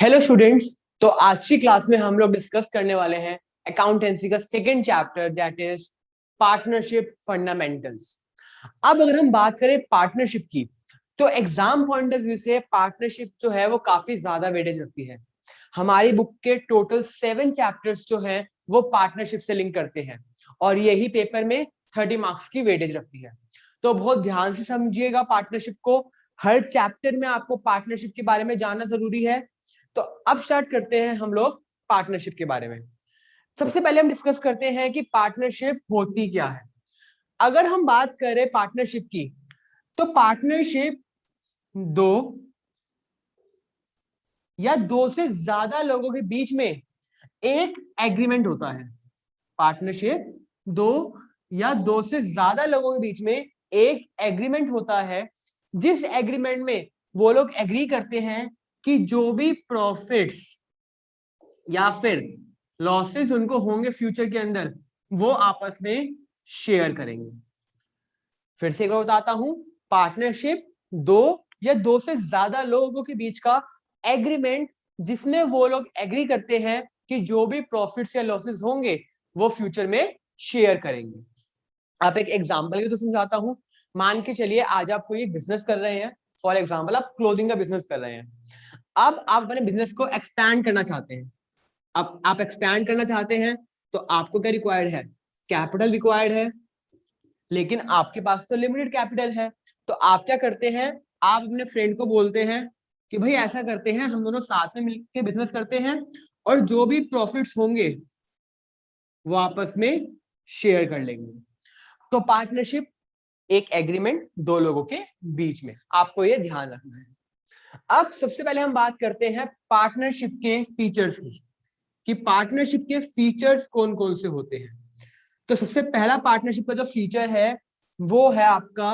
Hello students. तो आज की क्लास में हम लोग डिस्कस करने वाले हैं अकाउंटेंसी का second chapter that is partnership fundamentals. अब अगर हम बात करें पार्टनरशिप की, तो एग्जाम पॉइंट ऑफ व्यू से पार्टनरशिप जो है वो काफी ज्यादा वेटेज रखती है। हमारी बुक के टोटल 7 चैप्टर्स जो हैं वो पार्टनरशिप से लिंक करते हैं और यही पेपर में 30 मार्क्स की वेटेज रखती है। तो बहुत ध्यान से समझिएगा पार्टनरशिप को। हर चैप्टर में आपको पार्टनरशिप के बारे में जानना जरूरी है। तो अब स्टार्ट करते हैं हम लोग पार्टनरशिप के बारे में। सबसे पहले हम डिस्कस करते हैं कि पार्टनरशिप होती क्या है। अगर हम बात करें पार्टनरशिप की, तो पार्टनरशिप दो या दो से ज्यादा लोगों के बीच में एक एग्रीमेंट होता है। पार्टनरशिप दो या दो से ज्यादा लोगों के बीच में एक एग्रीमेंट होता है, जिस एग्रीमेंट में वो लोग एग्री करते हैं कि जो भी प्रॉफिट्स या फिर लॉसेस उनको होंगे फ्यूचर के अंदर, वो आपस में शेयर करेंगे। फिर से एक बार बताता हूं, पार्टनरशिप दो या दो से ज्यादा लोगों के बीच का एग्रीमेंट, जिसमें वो लोग एग्री करते हैं कि जो भी प्रॉफिट्स या लॉसेस होंगे वो फ्यूचर में शेयर करेंगे। आप एक एग्जांपल के तो समझाता हूं। मान के चलिए आज आप कोई बिजनेस कर रहे हैं। फॉर एग्जांपल आप क्लोथिंग का बिजनेस कर रहे हैं। अब आप अपने बिजनेस को एक्सपैंड करना चाहते हैं। अब आप एक्सपैंड करना चाहते हैं तो आपको क्या रिक्वायर्ड है? कैपिटल रिक्वायर्ड है। लेकिन आपके पास तो लिमिटेड कैपिटल है। तो आप क्या करते हैं? आप अपने फ्रेंड को बोलते हैं कि भाई ऐसा करते हैं, हम दोनों साथ में मिलकर बिजनेस करते हैं और जो भी प्रॉफिट्स होंगे वो आपस में शेयर कर लेंगे। तो पार्टनरशिप एक एग्रीमेंट दो लोगों के बीच में, आपको ये ध्यान रखना है। अब सबसे पहले हम बात करते हैं पार्टनरशिप के फीचर्स की, कि पार्टनरशिप के फीचर्स कौन कौन से होते हैं। तो सबसे पहला पार्टनरशिप का जो फीचर है वो है आपका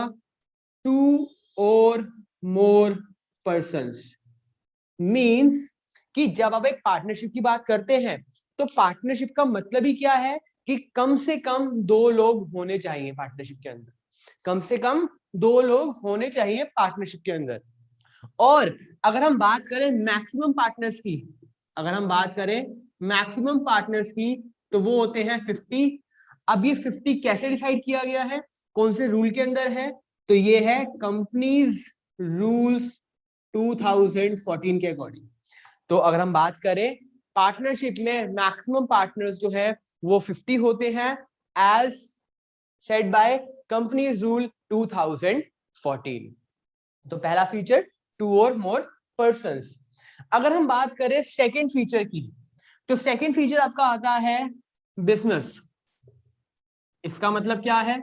टू और मोर पर्सन्स। मींस कि जब आप एक पार्टनरशिप की बात करते हैं तो पार्टनरशिप का मतलब ही क्या है कि कम से कम दो लोग होने चाहिए पार्टनरशिप के अंदर। कम से कम दो लोग होने चाहिए पार्टनरशिप के अंदर। और अगर हम बात करें मैक्सिमम पार्टनर्स की, अगर हम बात करें मैक्सिमम पार्टनर्स की, तो वो होते हैं 50। अब ये 50 कैसे डिसाइड किया गया है, कौन से रूल के अंदर है? तो ये है कंपनीज रूल्स 2014 के अकॉर्डिंग। तो अगर हम बात करें पार्टनरशिप में मैक्सिमम पार्टनर्स जो है वो 50 होते हैं, as said by companies rule 2014। तो पहला फीचर टू और मोर पर्सन्स। अगर हम बात करें सेकंड फीचर की, तो सेकंड फीचर आपका आता है बिजनेस। इसका मतलब क्या है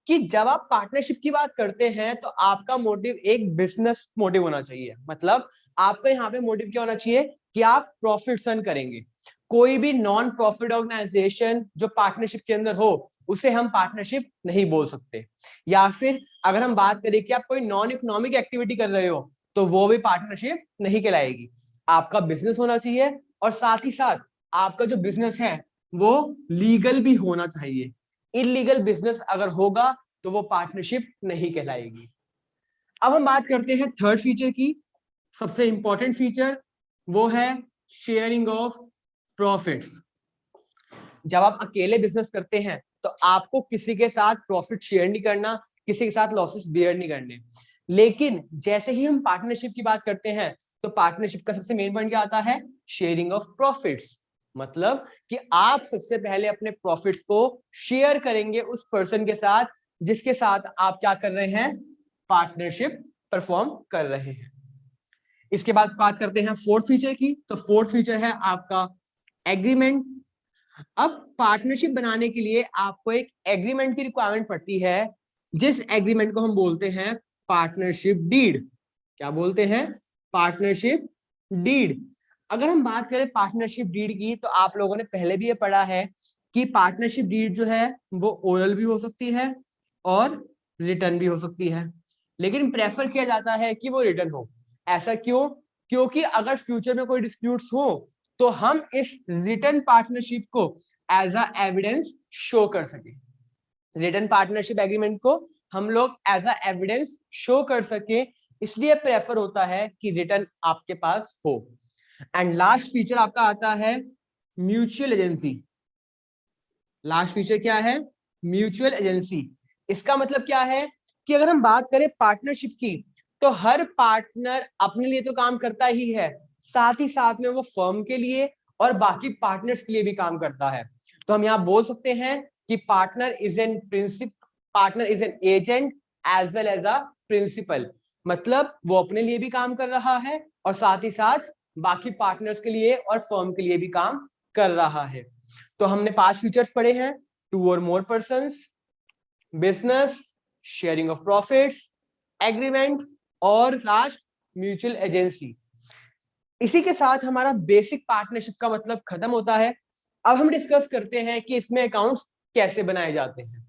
कि जब आप पार्टनरशिप की बात करते हैं तो आपका मोटिव एक बिजनेस मोटिव होना चाहिए। मतलब आपका यहाँ पे मोटिव क्या होना चाहिए कि आप प्रॉफिट अर्न करेंगे। कोई भी नॉन प्रॉफिट ऑर्गेनाइजेशन जो पार्टनरशिप के अंदर हो उसे हम पार्टनरशिप नहीं बोल सकते। या फिर अगर हम बात करें कि आप कोई नॉन इकोनॉमिक एक्टिविटी कर रहे हो तो वो भी पार्टनरशिप नहीं कहलाएगी। आपका बिजनेस होना चाहिए और साथ ही साथ आपका जो बिजनेस है वो लीगल भी होना चाहिए। इलीगल बिजनेस अगर होगा तो वो पार्टनरशिप नहीं कहलाएगी। अब हम बात करते हैं थर्ड फीचर की। सबसे इंपॉर्टेंट फीचर वो है शेयरिंग ऑफ प्रॉफिट्स। जब आप अकेले बिजनेस करते हैं तो आपको किसी के साथ प्रॉफिट शेयर नहीं करना, किसी के साथ लॉसेस बेयर नहीं करने। लेकिन जैसे ही हम पार्टनरशिप की बात करते हैं तो पार्टनरशिप का सबसे मेन पॉइंट क्या आता है? Sharing of profits. मतलब कि आप सबसे पहले अपने प्रॉफिट्स को शेयर करेंगे उस पर्सन के साथ जिसके साथ आप क्या कर रहे हैं? पार्टनरशिप परफॉर्म कर रहे हैं। इसके बाद बात करते हैं फोर्थ फीचर की। तो फोर्थ फीचर है आपका एग्रीमेंट। अब पार्टनरशिप बनाने के लिए आपको एक एग्रीमेंट की रिक्वायरमेंट पड़ती है, जिस एग्रीमेंट को हम बोलते हैं पार्टनरशिप डीड। क्या बोलते हैं? Partnership deed. अगर हम बात करें पार्टनरशिप डीड की, तो आप लोगों ने पहले भी ये पढ़ा है कि पार्टनरशिप डीड जो है वो ओरल भी हो सकती है और रिटर्न भी हो सकती है। लेकिन प्रेफर किया जाता है कि वो रिटर्न हो। ऐसा क्यों? क्योंकि अगर फ्यूचर में कोई डिस्प्यूट्स हो तो हम इस रिटर्न पार्टनरशिप को एज अ एविडेंस शो कर सके। रिटर्न पार्टनरशिप एग्रीमेंट को हम लोग एज अ एविडेंस शो कर सके, इसलिए प्रेफर होता है कि रिटर्न आपके पास हो। एंड लास्ट फीचर आपका आता है म्यूचुअल एजेंसी। लास्ट फीचर क्या है? Mutual agency. इसका मतलब क्या है कि अगर हम बात करें पार्टनरशिप की, तो हर पार्टनर अपने लिए तो काम करता ही है, साथ ही साथ में वो फर्म के लिए और बाकी पार्टनर्स के लिए भी काम करता है। तो हम यहाँ बोल सकते हैं कि partner is an agent as well as a principal. मतलब वो अपने लिए भी काम कर रहा है और साथ ही साथ बाकी पार्टनर्स के लिए और फर्म के लिए भी काम कर रहा है। तो हमने 5 फीचर्स पढ़े हैं: 2 और more persons, business, sharing of profits, agreement और लास्ट म्यूचुअल एजेंसी। इसी के साथ हमारा बेसिक पार्टनरशिप का मतलब खत्म होता है। अब हम डिस्कस करते हैं कि इसमें अकाउंट्स कैसे बनाए जाते हैं।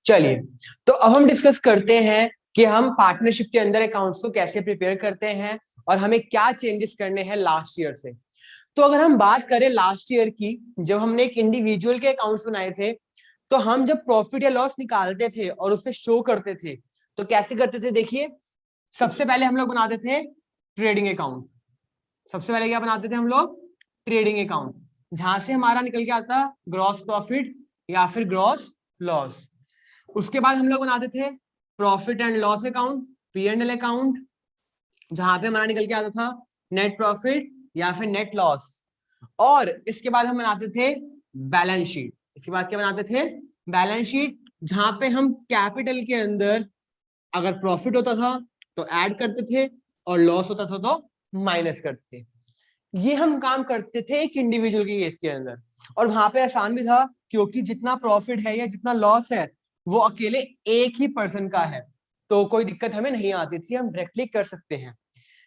चलिए, तो अब हम डिस्कस करते हैं कि हम पार्टनरशिप के अंदर अकाउंट्स को कैसे प्रिपेयर करते हैं और हमें क्या चेंजेस करने हैं लास्ट ईयर से। तो अगर हम बात करें लास्ट ईयर की, जब हमने एक इंडिविजुअल के अकाउंट्स बनाए थे, तो हम जब प्रॉफिट या लॉस निकालते थे और उसे शो करते थे, तो कैसे करते थे? देखिए, सबसे पहले हम लोग बनाते थे ट्रेडिंग अकाउंट। सबसे पहले क्या बनाते थे हम लोग? ट्रेडिंग अकाउंट, जहां से हमारा निकल के आता ग्रॉस प्रॉफिट या फिर ग्रॉस लॉस। उसके बाद हम लोग बनाते थे profit and loss account, P&L account, जहां पे हमारा निकल के आता था नेट प्रॉफिट या फिर नेट लॉस। और इसके बाद हम बनाते थे बैलेंस शीट। इसके बाद क्या बनाते थे? बैलेंस शीट, जहां पे हम कैपिटल के अंदर अगर प्रॉफिट होता था तो ऐड करते थे और लॉस होता था तो माइनस करते थे। ये हम काम करते थे एक इंडिविजुअल के केस के अंदर, और वहां पे आसान भी था क्योंकि जितना प्रॉफिट है या जितना लॉस है वो अकेले एक ही पर्सन का है, तो कोई दिक्कत हमें नहीं आती थी, हम डायरेक्टली कर सकते हैं।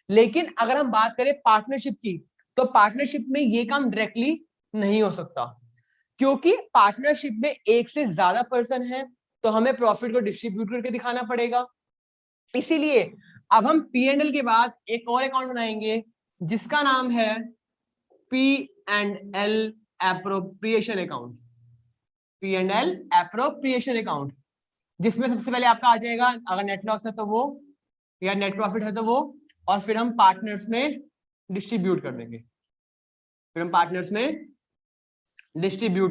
लेकिन अगर हम बात करें पार्टनरशिप की, तो पार्टनरशिप में ये काम डायरेक्टली नहीं हो सकता, क्योंकि पार्टनरशिप में एक से ज्यादा पर्सन है, तो हमें प्रॉफिट को डिस्ट्रीब्यूट करके दिखाना पड़ेगा। इसीलिए अब हम P&L के बाद एक और अकाउंट बनाएंगे जिसका नाम है P&L appropriation account. P&L appropriation account, जिसमें सबसे पहले आपका आ जाएगा अगर नेट लॉस है तो वो, या नेट प्रॉफिट है तो वो, और फिर हम पार्टनर्स में डिस्ट्रीब्यूट कर देंगे।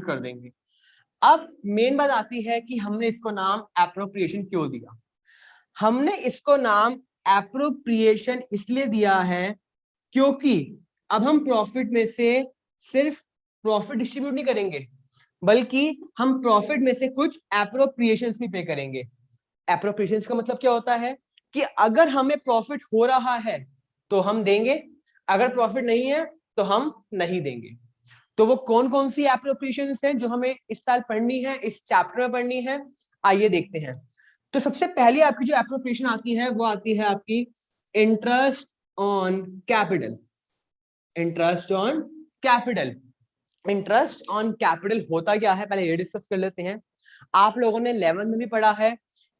कर देंगे। अब मेन बात आती है कि हमने इसको नाम एप्रोप्रिएशन क्यों दिया। हमने इसको नाम एप्रोप्रिएशन इसलिए दिया है क्योंकि अब हम प्रॉफिट में से सिर्फ प्रॉफिट डिस्ट्रीब्यूट नहीं करेंगे, बल्कि हम प्रॉफिट में से कुछ एप्रोप्रिएशन भी पे करेंगे। एप्रोप्रिएशन का मतलब क्या होता है कि अगर हमें प्रॉफिट हो रहा है तो हम देंगे, अगर प्रॉफिट नहीं है तो हम नहीं देंगे। तो वो कौन कौन सी एप्रोप्रिएशन हैं जो हमें इस साल पढ़नी है, इस चैप्टर में पढ़नी है, आइए देखते हैं। तो सबसे पहले आपकी जो एप्रोप्रिएशन आती है वो आती है आपकी interest on capital. Interest on capital. Interest on capital होता क्या है, पहले ये डिस्कस कर लेते हैं। आप लोगों ने 11th में भी पढ़ा है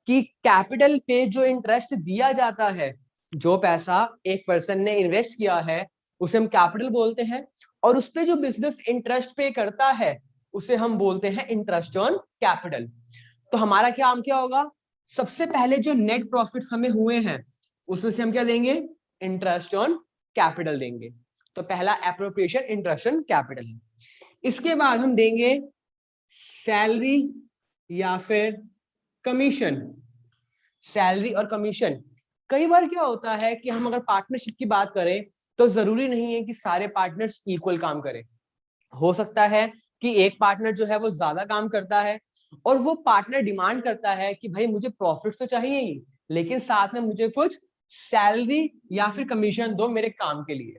कि कैपिटल पे जो इंटरेस्ट दिया जाता है, जो पैसा एक पर्सन ने इन्वेस्ट किया है उसे हम कैपिटल बोलते हैं, और उस पे जो बिजनेस इंटरेस्ट पे करता है उसे हम बोलते हैं इंटरेस्ट ऑन कैपिटल। तो हमारा काम क्या होगा? सबसे पहले जो नेट प्रॉफिट्स हमें हुए हैं उसमें से हम क्या देंगे? इंटरेस्ट ऑन कैपिटल देंगे। तो पहला एप्रोप्रिएशन इंटरेस्ट ऑन कैपिटल है। इसके बाद हम देंगे सैलरी या फिर कमीशन। सैलरी और कमीशन, कई बार क्या होता है कि हम अगर पार्टनरशिप की बात करें तो जरूरी नहीं है कि सारे पार्टनर्स इक्वल काम करें। हो सकता है कि एक पार्टनर जो है वो ज्यादा काम करता है और वो पार्टनर डिमांड करता है कि भाई मुझे प्रॉफिट तो चाहिए ही, लेकिन साथ में मुझे कुछ सैलरी या फिर कमीशन दो मेरे काम के लिए।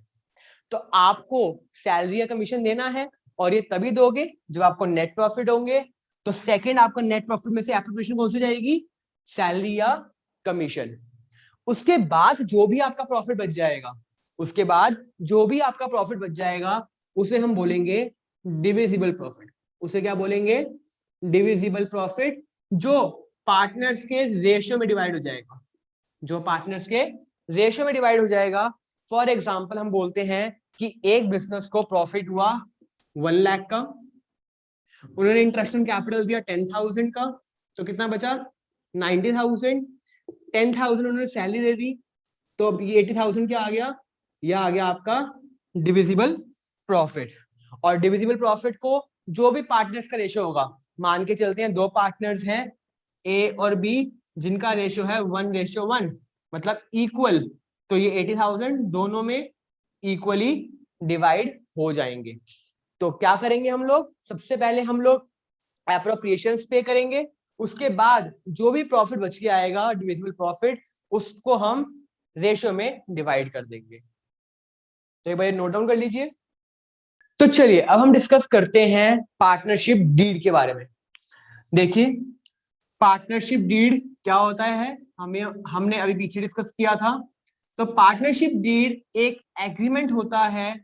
तो आपको सैलरी या कमीशन देना है, और ये तभी दोगे जब आपको नेट प्रॉफिट होंगे। तो सेकंड आपको नेट प्रॉफिट में से एप्रोप्रिएशन कौन सी जाएगी? सैलरी या कमीशन। उसके बाद जो भी आपका प्रॉफिट बच जाएगा, उसके बाद जो भी आपका प्रॉफिट बच जाएगा उसे हम बोलेंगे डिविजिबल प्रॉफिट। उसे क्या बोलेंगे? डिविजिबल प्रॉफिट, जो पार्टनर्स के रेशियो में डिवाइड हो जाएगा। जो पार्टनर्स के रेशियो में डिवाइड हो जाएगा, फॉर एग्जाम्पल हम बोलते हैं कि एक बिजनेस को प्रॉफिट हुआ 1 लाख का, उन्होंने इंटरेस्ट ऑन कैपिटल दिया 10,000 का, तो कितना बचा 90,000। 10,000 उन्होंने सैलरी दे दी, तो अब ये 80,000 क्या आ गया, यह आ गया आपका डिविजिबल प्रॉफिट। और डिविजिबल प्रॉफिट को जो भी पार्टनर्स का रेशियो होगा, मान के चलते हैं 2 पार्टनर्स हैं ए और बी, जिनका रेशियो है 1:1, मतलब इक्वल, तो ये 80,000 दोनों में इक्वली डिवाइड हो जाएंगे। तो क्या करेंगे हम लोग, सबसे पहले हम लोग एप्रोप्रिएशंस पे करेंगे, उसके बाद जो भी प्रॉफिट बच के आएगा डिविजिबल प्रॉफिट, उसको हम रेशियो में डिवाइड कर देंगे। तो एक बार नोट डाउन कर लीजिए। तो चलिए अब हम डिस्कस करते हैं पार्टनरशिप डीड के बारे में। देखिए पार्टनरशिप डीड क्या होता है, हमने अभी पीछे डिस्कस किया था। तो पार्टनरशिप डीड एक एग्रीमेंट होता है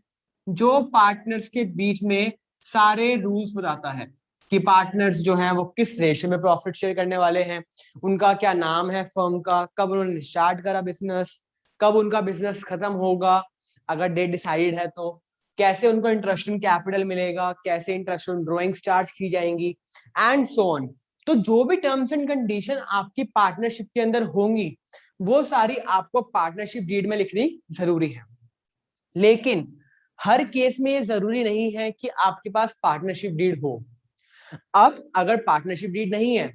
जो पार्टनर्स के बीच में सारे रूल्स बताता है कि पार्टनर्स जो हैं वो किस रेशियो में प्रॉफिट शेयर करने वाले हैं, उनका क्या नाम है फर्म का, कब उन्होंने स्टार्ट करा बिजनेस, कब उनका बिजनेस खत्म होगा अगर डेट डिसाइडेड है तो, कैसे उनको इंटरेस्ट इन कैपिटल मिलेगा, कैसे इंटरेस्ट इन ड्रॉइंग्स चार्ज की जाएंगी, एंड सो ऑन। तो जो भी टर्म्स एंड कंडीशन आपकी पार्टनरशिप के अंदर होंगी वो सारी आपको पार्टनरशिप डीड में लिखनी जरूरी है। लेकिन हर केस में ये जरूरी नहीं है कि आपके पास पार्टनरशिप डीड हो। अब अगर पार्टनरशिप डीड नहीं है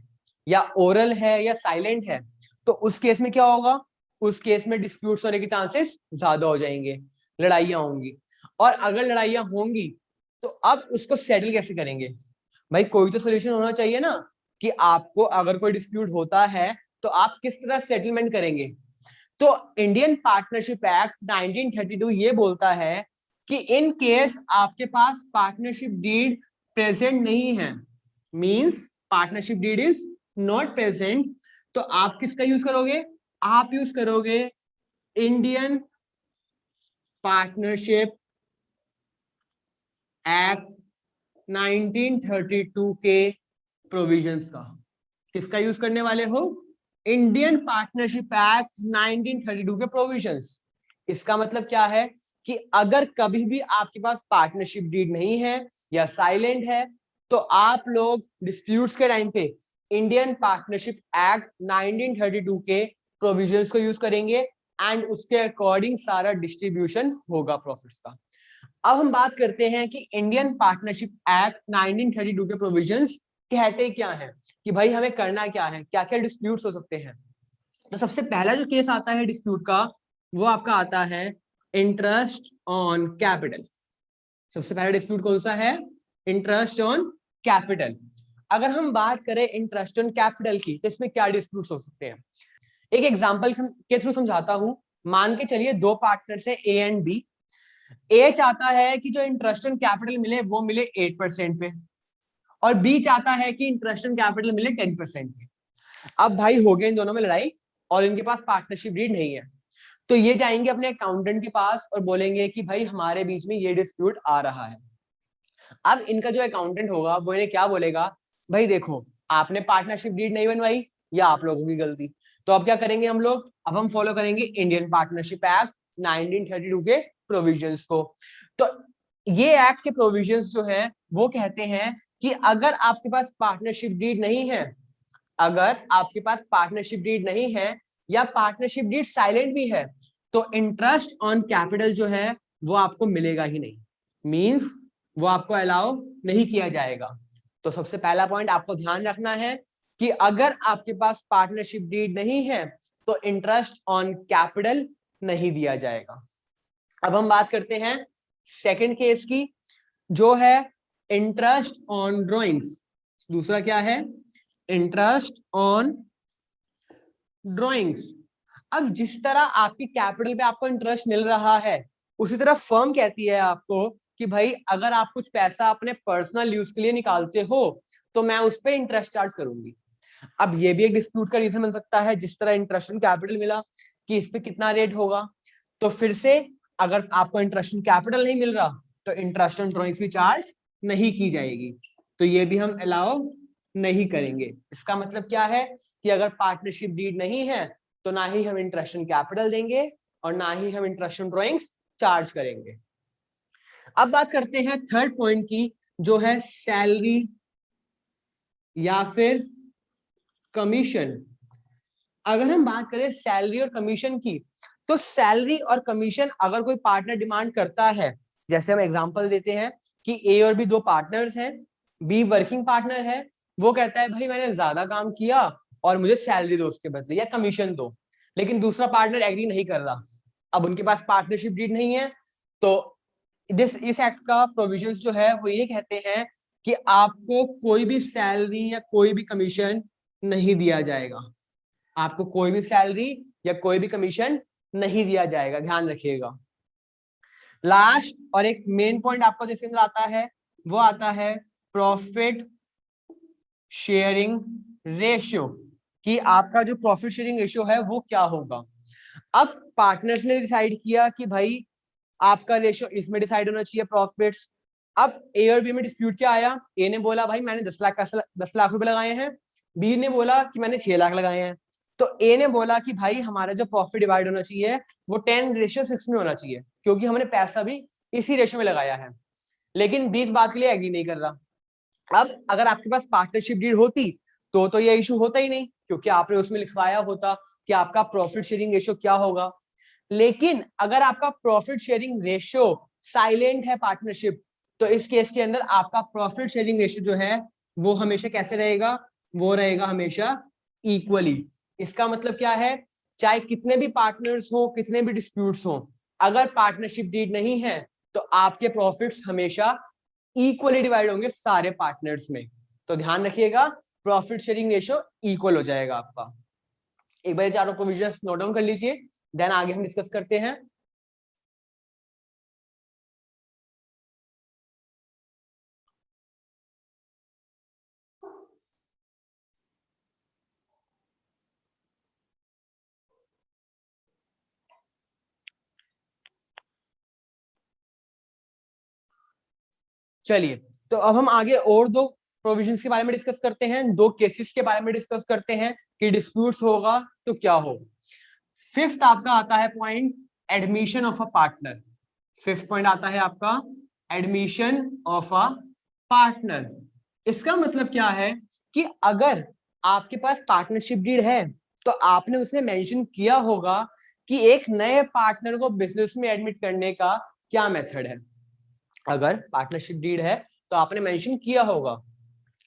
या ओरल है या साइलेंट है, तो उस केस में क्या होगा, उस केस में डिस्प्यूट्स होने के चांसेस ज्यादा हो जाएंगे, लड़ाइयां होंगी। और अगर लड़ाइयां होंगी तो अब उसको सेटल कैसे करेंगे, भाई कोई तो सोल्यूशन होना चाहिए ना, कि आपको अगर कोई डिस्प्यूट होता है तो आप किस तरह सेटलमेंट करेंगे। तो इंडियन पार्टनरशिप एक्ट 1932 ये बोलता है कि इन केस आपके पास पार्टनरशिप डीड प्रेजेंट नहीं है, means partnership deed is not present, तो आप किसका यूज करोगे, आप यूज करोगे इंडियन पार्टनरशिप एक्ट 1932 के प्रोविजंस का। किसका यूज करने वाले हो, इंडियन पार्टनरशिप एक्ट 1932 के प्रोविजंस। इसका मतलब क्या है कि अगर कभी भी आपके पास पार्टनरशिप डीड नहीं है या साइलेंट है, तो आप लोग डिस्प्यूट्स के टाइम पे इंडियन पार्टनरशिप एक्ट 1932 के प्रोविजंस को यूज करेंगे एंड उसके अकॉर्डिंग सारा डिस्ट्रीब्यूशन होगा प्रॉफिट्स का। अब हम बात करते हैं कि इंडियन पार्टनरशिप एक्ट 1932 के प्रोविजंस कहते क्या है, कि भाई हमें करना क्या है, क्या क्या डिस्प्यूट्स हो सकते हैं। तो सबसे पहला जो केस आता है डिस्प्यूट का, वो आपका आता है इंटरेस्ट ऑन कैपिटल। सबसे पहला डिस्प्यूट कौन सा है, इंटरेस्ट ऑन कैपिटल। अगर हम बात करें इंटरेस्ट ऑन कैपिटल की, तो इसमें क्या डिस्प्यूट्स हो सकते हैं, एक एग्जांपल के थ्रू समझाता हूं। मान के चलिए 2 पार्टनर्स है ए एंड बी। ए चाहता है कि जो इंटरेस्ट ऑन कैपिटल मिले वो मिले 8% पे, और बी चाहता है कि इंटरेस्ट ऑन कैपिटल मिले 10% पे। अब भाई हो गए इन दोनों में लड़ाई और इनके पास पार्टनरशिप डीड नहीं है, तो ये जाएंगे अपने अकाउंटेंट के पास और बोलेंगे कि भाई हमारे बीच में ये डिस्प्यूट आ रहा है। अब इनका जो अकाउंटेंट होगा वो इन्हें क्या बोलेगा, भाई देखो आपने पार्टनरशिप डीड नहीं बनवाई, या आप लोगों की गलती, तो अब क्या करेंगे हम लोग, अब हम फॉलो करेंगे इंडियन पार्टनरशिप एक्ट 1932 के प्रोविजंस को। तो ये एक्ट के प्रोविजंस जो है वो कहते हैं कि अगर आपके पास पार्टनरशिप डीड नहीं है, अगर आपके पास पार्टनरशिप डीड नहीं है या पार्टनरशिप डीड साइलेंट भी है, तो इंटरेस्ट ऑन कैपिटल जो है वो आपको मिलेगा ही नहीं, मींस वो आपको अलाउ नहीं किया जाएगा। तो सबसे पहला पॉइंट आपको ध्यान रखना है कि अगर आपके पास पार्टनरशिप डीड नहीं है तो इंटरेस्ट ऑन कैपिटल नहीं दिया जाएगा। अब हम बात करते हैं सेकंड केस की, जो है इंटरेस्ट ऑन ड्रॉइंग्स। दूसरा क्या है, इंटरेस्ट ऑन ड्रॉइंग्स। अब जिस तरह आपकी कैपिटल पे आपको इंटरेस्ट मिल रहा है, उसी तरह फर्म कहती है आपको कि भाई अगर आप कुछ पैसा अपने पर्सनल यूज के लिए निकालते हो तो मैं उस पर इंटरेस्ट चार्ज करूंगी। अब ये भी एक डिस्प्यूट का रीजन बन सकता है, जिस तरह इंटरेस्ट ऑन कैपिटल मिला कि इस पे कितना रेट होगा, तो फिर से अगर आपको इंटरेस्ट ऑन कैपिटल नहीं मिल रहा तो इंटरेस्ट ऑन ड्रॉइंग्स भी चार्ज नहीं की जाएगी, तो ये भी हम अलाउ नहीं करेंगे। इसका मतलब क्या है कि अगर पार्टनरशिप डीड नहीं है तो ना ही हम इंटरेस्ट ऑन कैपिटल देंगे और ना ही हम इंटरेस्ट ऑन ड्रॉइंग्स चार्ज करेंगे। अब बात करते हैं थर्ड पॉइंट की, जो है सैलरी या फिर कमीशन। अगर हम बात करें सैलरी और कमीशन की, तो सैलरी और कमीशन अगर कोई पार्टनर डिमांड करता है, जैसे हम एग्जांपल देते हैं कि ए और बी दो पार्टनर्स हैं, बी वर्किंग पार्टनर है, वो कहता है भाई मैंने ज्यादा काम किया और मुझे सैलरी दो उसके बदले या कमीशन दो, लेकिन दूसरा पार्टनर एग्री नहीं कर रहा, अब उनके पास पार्टनरशिप डीड नहीं है, तो इस एक्ट का प्रोविजंस जो है वो ये कहते हैं कि आपको कोई भी सैलरी या कोई भी कमीशन नहीं दिया जाएगा, आपको कोई भी सैलरी या कोई भी कमीशन नहीं दिया जाएगा, ध्यान रखिएगा। लास्ट और एक मेन पॉइंट आपको जिसके अंदर आता है वो आता है प्रॉफिट शेयरिंग रेशियो, कि आपका जो प्रॉफिट शेयरिंग रेशियो है वो क्या होगा। अब पार्टनर्स ने डिसाइड किया कि भाई आपका रेशियो इसमें डिसाइड होना चाहिए प्रॉफिट्स। अब ए और बी में डिस्प्यूट क्या आया, ए ने बोला भाई मैंने 10 लाख रुपए लगाए हैं, बी ने बोला कि मैंने 6 लाख लगाए हैं। तो ए ने बोला कि भाई हमारा जो प्रॉफिट डिवाइड होना चाहिए वो 10:6 में होना चाहिए, क्योंकि हमने पैसा भी इसी रेशियो में लगाया है। लेकिन बी इस बात के लिए एग्री नहीं कर रहा। अब अगर आपके पास पार्टनरशिप डीड होती तो ये इशू होता ही नहीं, क्योंकि आपने उसमें लिखवाया होता कि आपका प्रॉफिट शेयरिंग रेशियो क्या होगा। लेकिन अगर आपका प्रॉफिट शेयरिंग रेशियो साइलेंट है पार्टनरशिप, तो इस केस के अंदर आपका प्रॉफिट शेयरिंग रेशियो जो है वो हमेशा कैसे रहेगा, वो रहेगा हमेशा इक्वली। इसका मतलब क्या है, चाहे कितने भी पार्टनर्स हो, कितने भी डिस्प्यूट्स हो, अगर पार्टनरशिप डीड नहीं है तो आपके प्रॉफिट्स हमेशा इक्वली डिवाइड होंगे सारे पार्टनर्स में। तो ध्यान रखिएगा प्रॉफिट शेयरिंग रेशियो इक्वल हो जाएगा आपका। एक बार चारों प्रोविजंस नोट डाउन कर लीजिए, देन आगे हम डिस्कस करते हैं। चलिए, तो अब हम आगे और दो प्रोविजंस के बारे में डिस्कस करते हैं, दो केसेस के बारे में डिस्कस करते हैं कि डिस्प्यूट्स होगा तो क्या हो। फिफ्थ आपका आता है point admission of a partner. Fifth point आता है आपका एडमिशन ऑफ अ पार्टनर। इसका मतलब क्या है कि अगर आपके पास पार्टनरशिप डीड है तो आपने उसमें मेंशन किया होगा कि एक नए पार्टनर को बिजनेस में एडमिट करने का क्या मेथड है। अगर पार्टनरशिप डीड है तो आपने मेंशन किया होगा,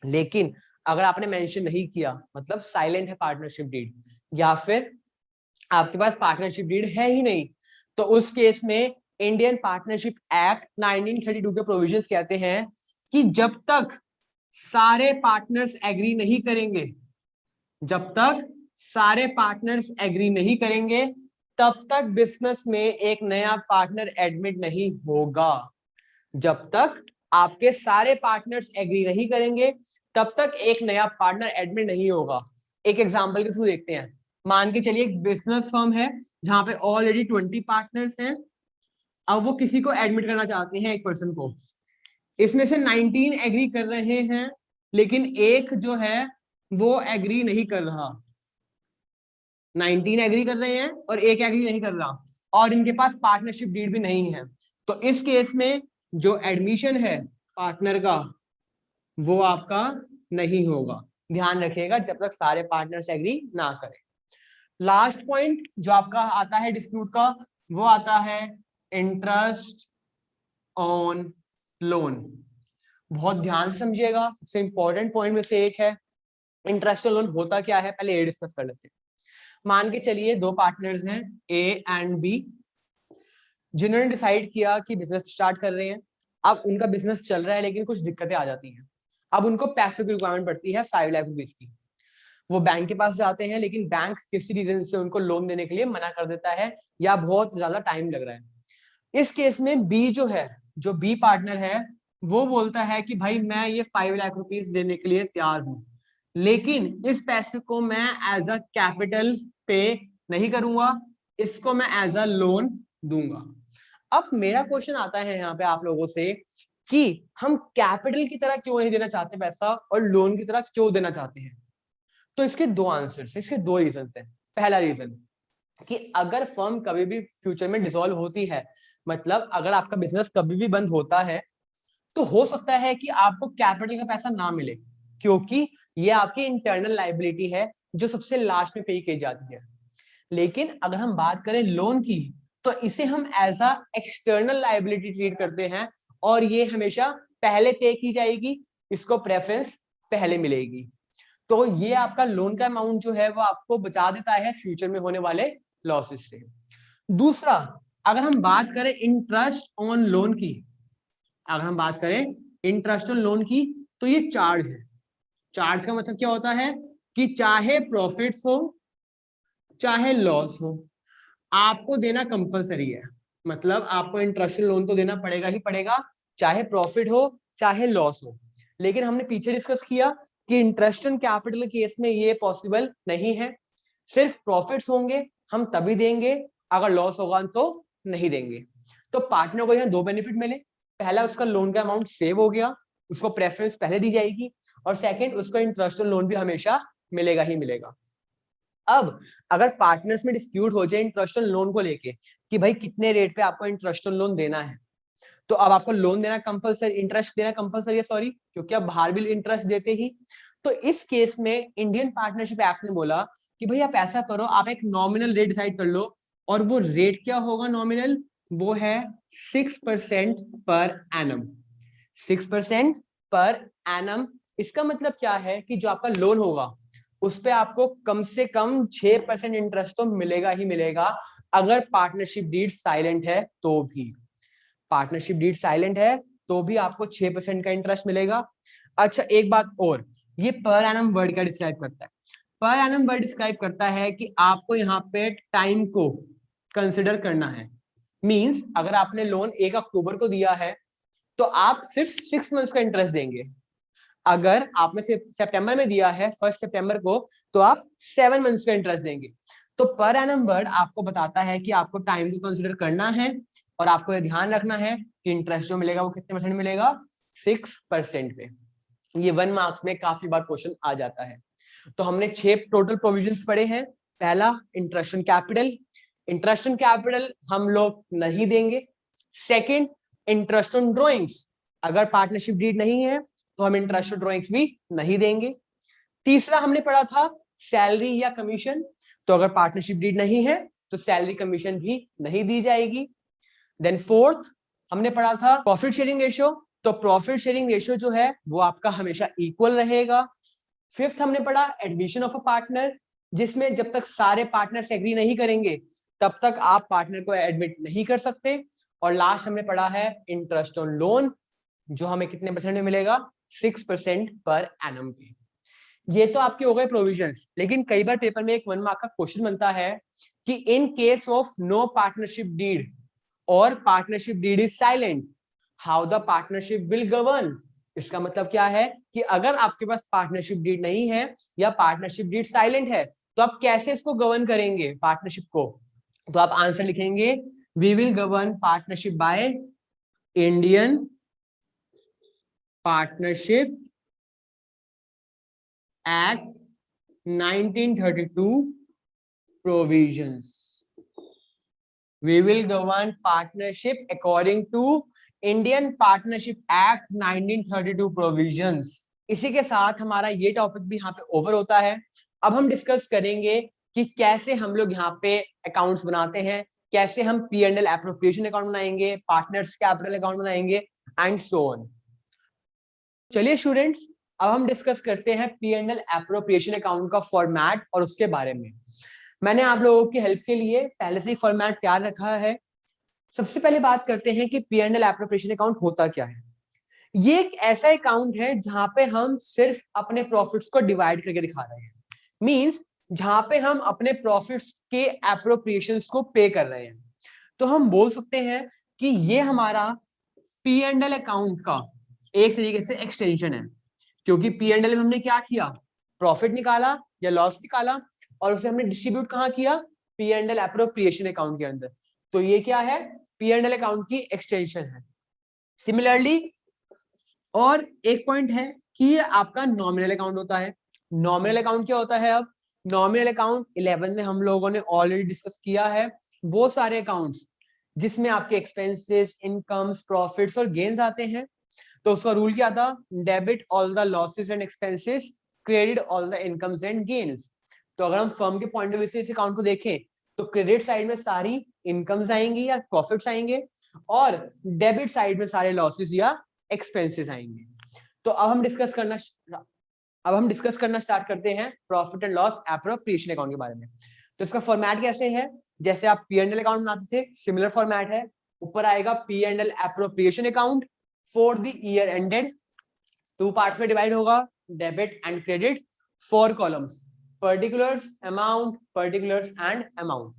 लेकिन अगर आपने मेंशन नहीं किया, मतलब साइलेंट है पार्टनरशिप डीड, या फिर आपके पास पार्टनरशिप डीड है ही नहीं, तो उस केस में इंडियन पार्टनरशिप एक्ट 1932 के प्रोविजंस कहते हैं कि जब तक सारे पार्टनर्स एग्री नहीं करेंगे, जब तक सारे पार्टनर्स एग्री नहीं करेंगे, तब तक बिजनेस में एक नया पार्टनर एडमिट नहीं होगा। जब तक आपके सारे पार्टनर्स एग्री नहीं करेंगे तब तक एक नया पार्टनर एडमिट नहीं होगा। एक एग्जांपल के थ्रू देखते हैं। मान के चलिए एक बिजनेस फर्म है जहां पे ऑलरेडी 20 पार्टनर्स हैं, अब वो किसी को एडमिट करना चाहते हैं, एक पर्सन को। इसमें से 19 एग्री कर रहे हैं, लेकिन एक जो है वो एग्री नहीं कर रहा। 19 एग्री कर रहे हैं और एक एग्री नहीं कर रहा, और इनके पास पार्टनरशिप डीड भी नहीं है। तो इस केस में जो एडमिशन है पार्टनर का वो आपका नहीं होगा। ध्यान रखिएगा जब तक सारे पार्टनर्स एग्री ना करें। लास्ट पॉइंट जो आपका आता है डिस्प्यूट का, वो आता है इंटरेस्ट ऑन लोन। बहुत ध्यान से समझिएगा, सबसे इंपॉर्टेंट पॉइंट में से एक है। इंटरेस्ट ऑन लोन होता क्या है पहले ये डिस्कस कर लेते हैं। मान के चलिए दो पार्टनर्स हैं ए एंड बी, जिन्होंने डिसाइड किया कि बिजनेस स्टार्ट कर रहे हैं। अब उनका बिजनेस चल रहा है लेकिन कुछ दिक्कतें आ जाती हैं। अब उनको पैसों की रिक्वायरमेंट पड़ती है 5 लाख रुपीज की। वो बैंक के पास जाते हैं, लेकिन बैंक किसी रीजन से उनको लोन देने के लिए मना कर देता है या बहुत ज्यादा टाइम लग रहा है। इस केस में बी जो है, जो बी पार्टनर है, वो बोलता है कि भाई मैं ये 5 लाख रुपीज देने के लिए तैयार हूं, लेकिन इस पैसे को मैं एज अ कैपिटल पे नहीं करूंगा, इसको मैं एज अ लोन दूंगा। अब मेरा क्वेश्चन आता है यहाँ पे आप लोगों से कि हम कैपिटल की तरह क्यों नहीं देना चाहते पैसा और लोन की तरह क्यों देना चाहते हैं। तो इसके दो आंसर्स, इसके दो रीजन हैं। पहला रीजन, कि अगर फर्म कभी भी फ्यूचर में डिसॉल्व होती है, मतलब अगर आपका बिजनेस कभी भी बंद होता है, तो हो सकता है कि आपको कैपिटल का पैसा ना मिले, क्योंकि ये आपकी इंटरनल लाइबिलिटी है जो सबसे लास्ट में पे की जाती है। लेकिन अगर हम बात करें लोन की, तो इसे हम as a external liability treat करते हैं और ये हमेशा पहले पे की जाएगी, इसको प्रेफरेंस पहले मिलेगी। तो ये आपका लोन का अमाउंट जो है वो आपको बचा देता है फ्यूचर में होने वाले लॉसेस से। दूसरा, अगर हम बात करें इंटरेस्ट ऑन लोन की, अगर हम बात करें इंटरेस्ट ऑन लोन की, तो ये चार्ज है। चार्ज का मतलब क्या होता है कि चाहे प्रॉफिट्स हो चाहे लॉस हो, आपको देना कंपलसरी है। मतलब आपको इंटरेस्ट लोन तो देना पड़ेगा ही पड़ेगा, चाहे प्रॉफिट हो चाहे लॉस हो। लेकिन हमने पीछे डिस्कस किया कि इंटरेस्ट ऑन कैपिटल केस में ये पॉसिबल नहीं है, सिर्फ प्रॉफिट्स होंगे हम तभी देंगे, अगर लॉस होगा तो नहीं देंगे। तो पार्टनर को यहाँ दो बेनिफिट मिले, पहला उसका लोन का अमाउंट सेव हो गया, उसको प्रेफरेंस पहले दी जाएगी, और सेकंड उसको इंटरेस्ट ऑन लोन भी हमेशा मिलेगा ही मिलेगा। अब अगर पार्टनर्स में डिस्प्यूट हो जाए इंटरेस्ट ऑन लोन को लेके कि भाई कितने रेट पे आपको इंटरेस्ट ऑन लोन देना है, तो अब आपको लोन देना कंपलसरी, इंटरेस्ट देना कंपलसरी है, सॉरी, क्योंकि आप बाहर भी इंटरेस्ट देते ही। तो इस केस में इंडियन पार्टनरशिप एक्ट ने बोला कि भाई आप ऐसा करो, आप एक नॉमिनल रेट डिसाइड कर लो, और वो रेट क्या होगा नॉमिनल, वो है 6% पर एनम। 6% per annum. इसका मतलब क्या है कि जो आपका लोन होगा उस पे आपको कम से कम 6% इंटरेस्ट तो मिलेगा ही मिलेगा, अगर पार्टनरशिप डीड साइलेंट है तो भी। पार्टनरशिप डीड साइलेंट है तो भी आपको 6% का इंटरेस्ट मिलेगा। अच्छा, एक बात और, ये पर एनम वर्ड क्या डिस्क्राइब करता है? पर एनम वर्ड डिस्क्राइब करता है कि आपको यहाँ पे टाइम को कंसिडर करना है। मींस अगर आपने लोन 1 अक्टूबर को दिया है तो आप सिर्फ 6 मंथ्स का इंटरेस्ट देंगे। अगर आपने सितंबर में दिया है 1 सितंबर को, तो आप 7 मंथ्स का इंटरेस्ट देंगे। तो पर एनम वर्ड आपको बताता है कि आपको टाइम को कंसिडर करना है, और आपको यह ध्यान रखना है कि इंटरेस्ट जो मिलेगा वो कितने परसेंट मिलेगा, 6% पे। ये 1 मार्क्स में काफी बार क्वेश्चन आ जाता है। तो हमने 6 टोटल प्रोविजंस पढ़े हैं। पहला, interest on capital. Interest on capital हम लोग नहीं देंगे। सेकंड, इंटरेस्ट ऑन ड्रॉइंग्स, अगर पार्टनरशिप डीड नहीं है तो हम इंटरेस्ट ऑन ड्रॉइंग्स भी नहीं देंगे। तीसरा हमने पढ़ा था सैलरी या कमीशन, तो अगर पार्टनरशिप डीड नहीं है तो सैलरी कमीशन भी नहीं दी जाएगी। देन फोर्थ हमने पढ़ा था प्रॉफिट शेयरिंग रेशियो, तो प्रॉफिट शेयरिंग रेशियो जो है वो आपका हमेशा इक्वल रहेगा। फिफ्थ हमने पढ़ा एडमिशन ऑफ अ पार्टनर, जिसमें जब तक सारे पार्टनर्स एग्री नहीं करेंगे तब तक आप पार्टनर को एडमिट नहीं कर सकते। और लास्ट हमने पढ़ा है इंटरेस्ट ऑन लोन, जो हमें कितने परसेंट में मिलेगा, 6% पर एनम पे। ये तो आपके हो गए प्रोविजंस। लेकिन कई बार पेपर में एक 1 मार्क का क्वेश्चन बनता है कि in case of no partnership deed और partnership deed is silent, how the partnership will govern. इसका मतलब क्या है कि अगर आपके पास पार्टनरशिप डीड नहीं है या पार्टनरशिप डीड साइलेंट है, तो आप कैसे इसको गवर्न करेंगे पार्टनरशिप को? तो आप आंसर लिखेंगे, we will govern partnership by Indian partnership act 1932 provisions. We will govern partnership according to Indian Partnership Act 1932 provisions. इसी के साथ हमारा ये टॉपिक भी यहाँ पे ओवर होता है। अब हम डिस्कस करेंगे कि कैसे हम लोग यहाँ पे अकाउंट्स बनाते हैं, कैसे हम P&L एप्रोप्रिएशन अकाउंट बनाएंगे, पार्टनर्स कैपिटल अकाउंट बनाएंगे, एंड सो ऑन। चलिए स्टूडेंट्स, अब हम डिस्कस करते हैं P&L एप्रोप्रिएशन अकाउंट का फॉर्मेट और उसके बारे में। मैंने आप लोगों की हेल्प के लिए पहले से ही फॉर्मेट तैयार रखा है। सबसे पहले बात करते हैं कि P&L एप्रोप्रिएशन अकाउंट होता क्या है। ये एक ऐसा अकाउंट है जहां पे हम सिर्फ अपने प्रॉफिट्स को डिवाइड करके दिखा रहे हैं। मींस जहां पे हम अपने प्रॉफिट्स के एप्रोप्रिएशंस को पे कर रहे हैं। तो हम बोल सकते हैं कि ये हमारा P&L अकाउंट का एक तरीके से एक्सटेंशन है, क्योंकि P&L में हमने क्या किया, प्रॉफिट निकाला या लॉस निकाला, और उसे हमने डिस्ट्रीब्यूट कहाँ किया, P&L एप्रोप्रिएशन अकाउंट के अंदर। तो ये क्या है, P&L अकाउंट की एक्सटेंशन है। सिमिलरली और एक पॉइंट है कि ये आपका नॉमिनल अकाउंट होता है। नॉमिनल अकाउंट क्या होता है? अब नॉमिनल अकाउंट 11 में हम लोगों ने ऑलरेडी डिस्कस किया है, वो सारे अकाउंट्स जिसमें आपके एक्सपेंसेस, इनकम्स, प्रॉफिट्स और गेन्स आते हैं। तो उसका रूल क्या था? Debit all the losses and expenses, credit all the incomes and gains. तो अगर हम फर्म के पॉइंट ऑफ व्यू से इस अकाउंट को देखें तो क्रेडिट साइड में सारी इनकम्स आएंगी या प्रॉफिट्स आएंगे, और डेबिट साइड में सारे लॉसेस या एक्सपेंसेस आएंगे। तो अब हम डिस्कस करना स्टार्ट करते हैं profit and loss appropriation account के बारे में। तो इसका फॉर्मेट कैसे है? जैसे आप P&L अकाउंट बनाते थे, सिमिलर फॉर्मेट है। ऊपर आएगा P&L appropriation account for the year ended. 2 parts में डिवाइड होगा, debit and credit. 4 columns, particulars, amount, particulars and amount.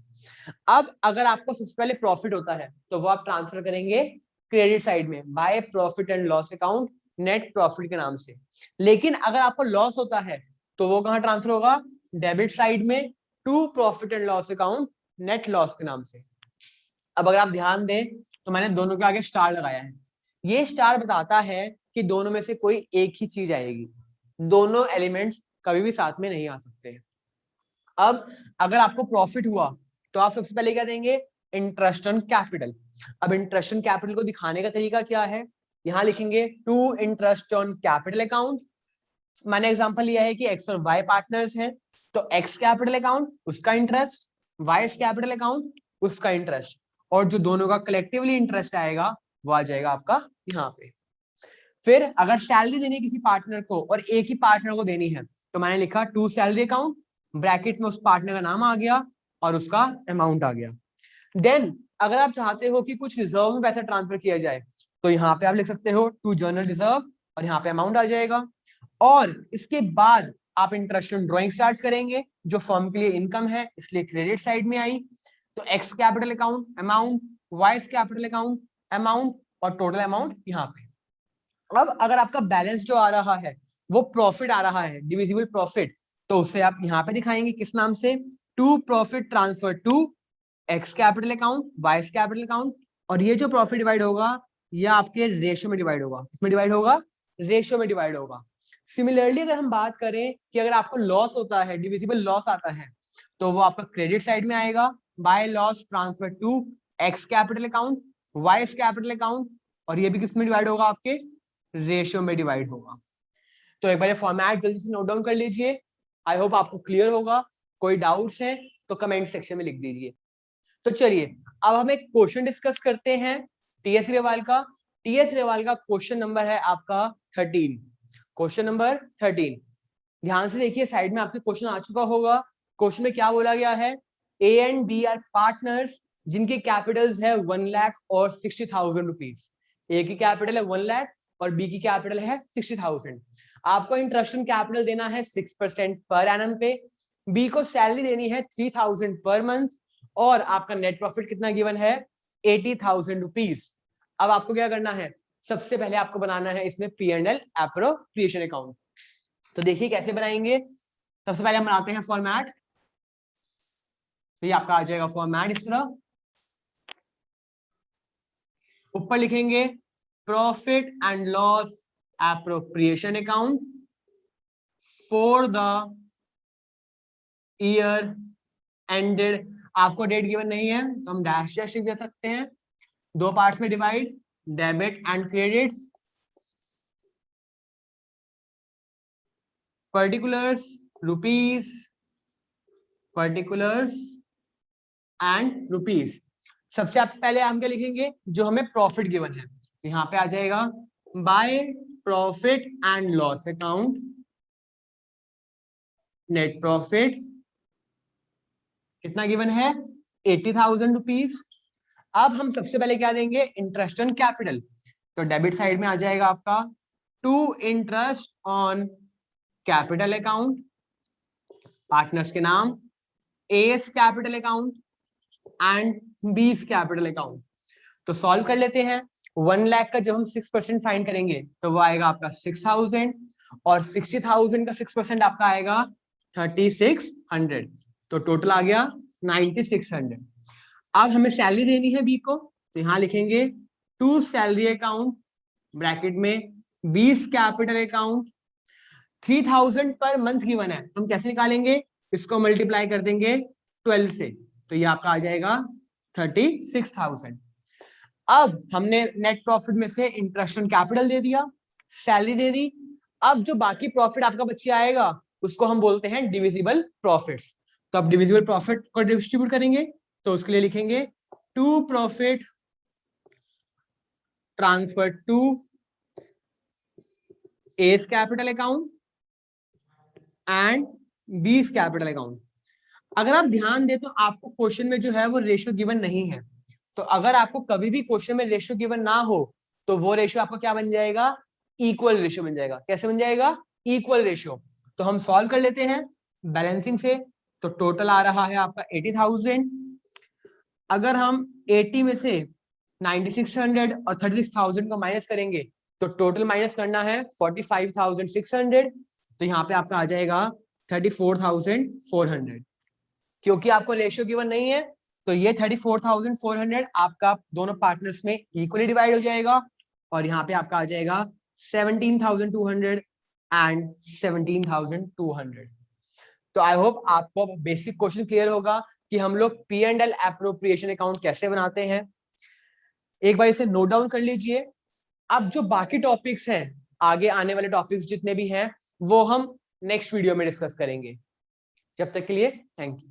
अब अगर आपको सबसे पहले प्रॉफिट होता है तो वो आप ट्रांसफर करेंगे क्रेडिट साइड में bye profit and loss account, net profit के नाम से। लेकिन अगर आपको लॉस होता है तो वो कहां ट्रांसफर होगा? डेबिट साइड में to profit and loss account, net loss के नाम से। अब अगर आप ध्यान दें तो मैंने दोनों के आगे स्टार लगाया है। ये स्टार बताता है कि दोनों में से कोई एक ही चीज आएगी, दोनों एलिमेंट्स कभी भी साथ में नहीं आ सकते। अब अगर आपको प्रॉफिट हुआ तो आप सबसे पहले क्या देंगे? Interest on capital. अब इंटरेस्ट ऑन कैपिटल को दिखाने का तरीका क्या है? यहां लिखेंगे to interest on capital account. मैंने एग्जांपल लिया है कि एक्स और वाई पार्टनर्स हैं, तो एक्स कैपिटल अकाउंट उसका इंटरेस्ट, वाई कैपिटल अकाउंट उसका इंटरेस्ट, और जो दोनों का कलेक्टिवली इंटरेस्ट आएगा वो आ जाएगा आपका यहाँ पे। फिर अगर सैलरी देनी है किसी पार्टनर को और एक ही पार्टनर को देनी है तो मैंने लिखा टू सैलरी अकाउंट, ब्रैकेट में उस पार्टनर का नाम आ गया और उसका अमाउंट आ गया। देन अगर आप चाहते हो कि कुछ रिजर्व में पैसा ट्रांसफर किया जाए तो यहाँ पे आप लिख सकते हो टू जनरल रिजर्व और यहाँ पे अमाउंट आ जाएगा। और इसके बाद आप इंटरेस्ट ऑन ड्रॉइंग चार्ज करेंगे जो फर्म के लिए इनकम है, इसलिए क्रेडिट साइड में आई। तो X capital account amount, Y capital account amount और टोटल अमाउंट यहाँ पे। अब अगर आपका बैलेंस जो आ रहा है वो प्रॉफिट आ रहा है, डिविजिबल प्रॉफिट, तो उसे आप यहाँ पे दिखाएंगे किस नाम से? To profit transfer to X capital account, Y capital account. और ये जो प्रॉफिट डिवाइड होगा ये आपके रेशियो में डिवाइड होगा। किसमें डिवाइड होगा? रेशियो में डिवाइड होगा। सिमिलरली अगर हम बात करें कि अगर आपको लॉस होता है, डिविजिबल लॉस आता है, तो वो आपका क्रेडिट साइड में आएगा, by loss transfer to X capital account, Y capital account, और ये भी किसमें डिवाइड होगा? आपके रेशियो में डिवाइड होगा। तो एक बार फॉर्मेट जल्दी से नोट डाउन कर लीजिए। आई होप आपको क्लियर होगा। कोई डाउट्स है तो कमेंट सेक्शन में लिख दीजिए। तो चलिए अब हम एक क्वेश्चन डिस्कस करते हैं टीएस रेवाल का। टीएस रेवाल का क्वेश्चन नंबर है आपका 13। क्वेश्चन नंबर 13, ध्यान से देखिए, साइड में आपके क्वेश्चन आ चुका होगा। क्वेश्चन में क्या बोला गया है? A and B are partners जिनके कैपिटल्स है 1 लाख और 60,000 रुपीज। ए की कैपिटल है 1 लाख और बी की कैपिटल है 60,000। आपको इंटरेस्ट ऑन कैपिटल देना है 6% पर एनम पे, बी को सैलरी देनी है 3,000 पर मंथ, और आपका नेट प्रॉफिट कितना गिवन है? 80,000 रुपीज। अब आपको क्या करना है? सबसे पहले आपको बनाना है इसमें P&L एप्रोप्रिएशन अकाउंट। तो देखिए कैसे बनाएंगे। सबसे पहले हम बनाते हैं फॉर्मेट। तो ये आपका आ जाएगा फॉर्मेट इस तरह। ऊपर लिखेंगे profit and loss appropriation account for the year ended. आपको डेट गिवन नहीं है तो हम डैश डैश लिख दे सकते हैं। 2 पार्ट्स में divide, debit and credit, particulars, rupees, particulars and rupees. सबसे पहले हम क्या लिखेंगे? जो हमें प्रॉफिट गिवन है, तो यहाँ पे आ जाएगा by profit and loss account, net profit कितना गिवन है? 80,000 रुपीज। अब हम सबसे पहले क्या देंगे? Interest on capital. तो डेबिट साइड में आ जाएगा आपका to interest on capital account, partners के नाम, A's capital account and B's capital account. तो सॉल्व कर लेते हैं। 1 लाख का जब हम 6% फाइंड करेंगे तो वो आएगा आपका 6,000, और 60,000 का 6% आपका आएगा 3,600। तो टोटल आ गया 9,600। अब हमें सैलरी देनी है बी को, तो यहां लिखेंगे टू सैलरी अकाउंट, ब्रैकेट में 20 capital account, 3,000 per month given है, तो हम कैसे निकालेंगे? इसको मल्टीप्लाई कर देंगे 12 से, तो ये आपका आ जाएगा 36,000। अब हमने नेट प्रॉफिट में से इंटरेस्ट ऑन कैपिटल दे दिया, सैलरी दे दी। अब जो बाकी प्रॉफिट आपका बच के आएगा उसको हम बोलते हैं डिविजिबल प्रॉफिट्स। तो अब डिविजिबल प्रॉफिट को डिस्ट्रीब्यूट करेंगे, तो उसके लिए लिखेंगे to profit transfer to A's capital account and B's capital account. अगर आप ध्यान दें तो आपको क्वेश्चन में जो है वो रेशियो गिवन नहीं है, तो अगर आपको कभी भी क्वेश्चन में रेशियो गिवन ना हो तो वो रेशियो आपका क्या बन जाएगा, इक्वल रेशियो बन जाएगा। कैसे बन जाएगा, इक्वल रेशियो। तो हम सॉल्व कर लेते हैं बैलेंसिंग से। तो टोटल आ रहा है आपका 80,000। अगर हम 80 में से 9600 और 36,000 को माइनस करेंगे तो टोटल माइनस करना है 45,600, तो यहाँ पे आपका आ जाएगा 34,400। क्योंकि आपको रेशियो गिवन नहीं है तो ये 34,400 आपका दोनों पार्टनर्स में इक्वली डिवाइड हो जाएगा, और यहाँ पे आपका आ जाएगा 17,200 एंड 17,200। तो आई होप आपको बेसिक क्वेश्चन क्लियर होगा कि हम लोग P&L एप्रोप्रिएशन अकाउंट कैसे बनाते हैं। एक बार इसे नोट डाउन कर लीजिए। अब जो बाकी टॉपिक्स हैं, आगे आने वाले टॉपिक्स जितने भी हैं, वो हम नेक्स्ट वीडियो में डिस्कस करेंगे। जब तक के लिए थैंक यू।